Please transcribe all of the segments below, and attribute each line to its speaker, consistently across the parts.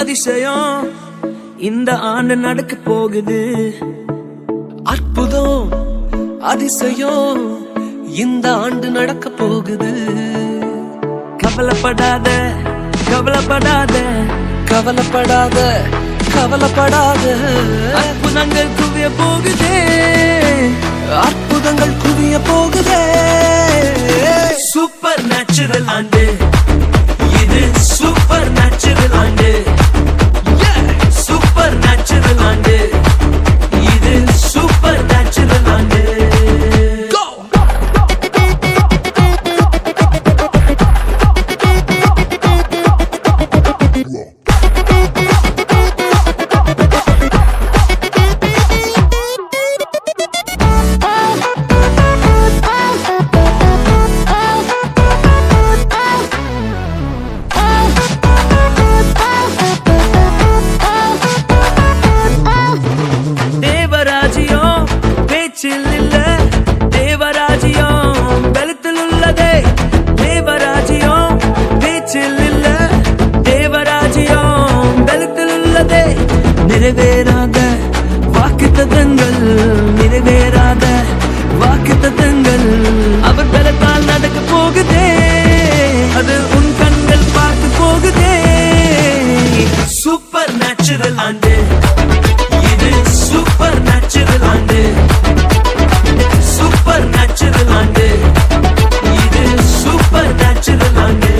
Speaker 1: அதிசயம் இந்த ஆண்டு நடக்க போகுது.
Speaker 2: அற்புதம் அதிசயம் இந்த ஆண்டு நடக்க போகுது.
Speaker 1: கவலைப்படாத கவலைப்படாத
Speaker 2: கவலைப்படாத கவலைப்படாத
Speaker 1: அற்புதங்கள் குவிய போகுதே.
Speaker 2: அற்புதங்கள் குவிய போகுதே.
Speaker 1: சூப்பர் நேச்சுரல் ஆண்டு இது, சூப்பர் நேச்சுரல் ஆண்டு, சூப்பர் நேச்சுரல் ஆண்டு இது, சூப்பர் நேச்சுரல் ஆண்டு. இல்ல தேவராஜ்யம் பலத்தில் உள்ளதே. தேவராஜ்யம் பேச்சில் இல்ல, தேவராஜ்யம் பலத்தில் உள்ளதே. நிறைவேறாத வாக்குத்தத்தங்கள், நிறைவேறாத வாக்குத்தத்தங்கள் அவர் பலத்தால் நடக்க போகுதே. அது உன் கண்கள் பார்த்து போகுதே. சூப்பர் நேச்சுரல் ஆண்டு இது, சூப்பர் நேச்சுரல் ஆண்டு, சூப்பர் நேச்சுரல் ஆண்டு இது, சூப்பர் நேச்சுரல் ஆண்டு.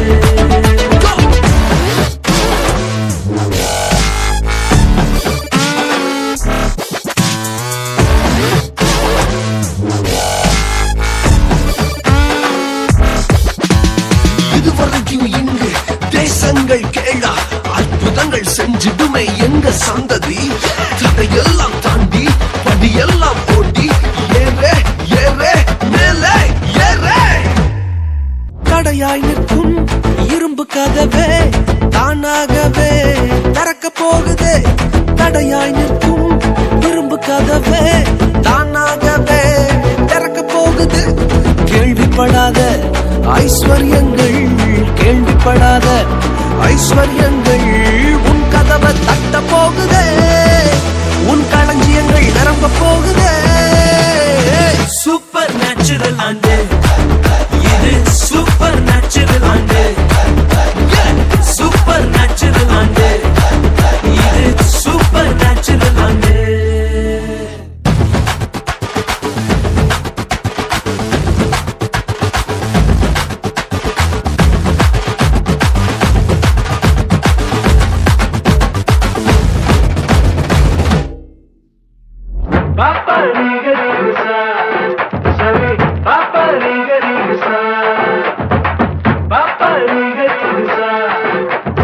Speaker 2: இதுவரைக்கும் இங்கு தேசங்கள் கேளா அற்புதங்கள் செஞ்சிடுமே எங்க சந்ததி. தடையெல்லாம் தாண்டி படியெல்லாம் ஓடி ஏறே ஏறே மேலே ஏறே. தடையாய் நிற்கும் இரும்பு கதவே தானாகவே திறக்க போகுதே. தடையாய் நிற்கும் இரும்பு கதவே தானாகவே திறக்க போகுது. கேள்விப்படாத ஐஸ்வர்யங்கள், கேள்விப்படாத ஐஸ்வர்யங்கள் உன் கதவை தட்ட போகுதே. உன் களஞ்சியங்கள் நிரம்ப போகுதே.
Speaker 1: சூப்பர் நேச்சுரல் ஆண்டு இது, சூப்பர் நேச்சுரல் ஆண்டு, சூப்பர் நேச்சுரல் ஆண்டு இது, சூப்பர் நேச்சுரல் ஆண்டு. Papa Riga Riga Sa, Sari Papa Riga Riga Sa, Papa Riga Riga Sa,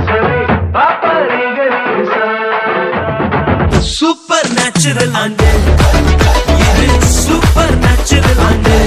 Speaker 1: Sari Papa Riga Riga Sa. Super natural ஆண்டு இது, சூப்பர் நேச்சுரல் ஆண்டு.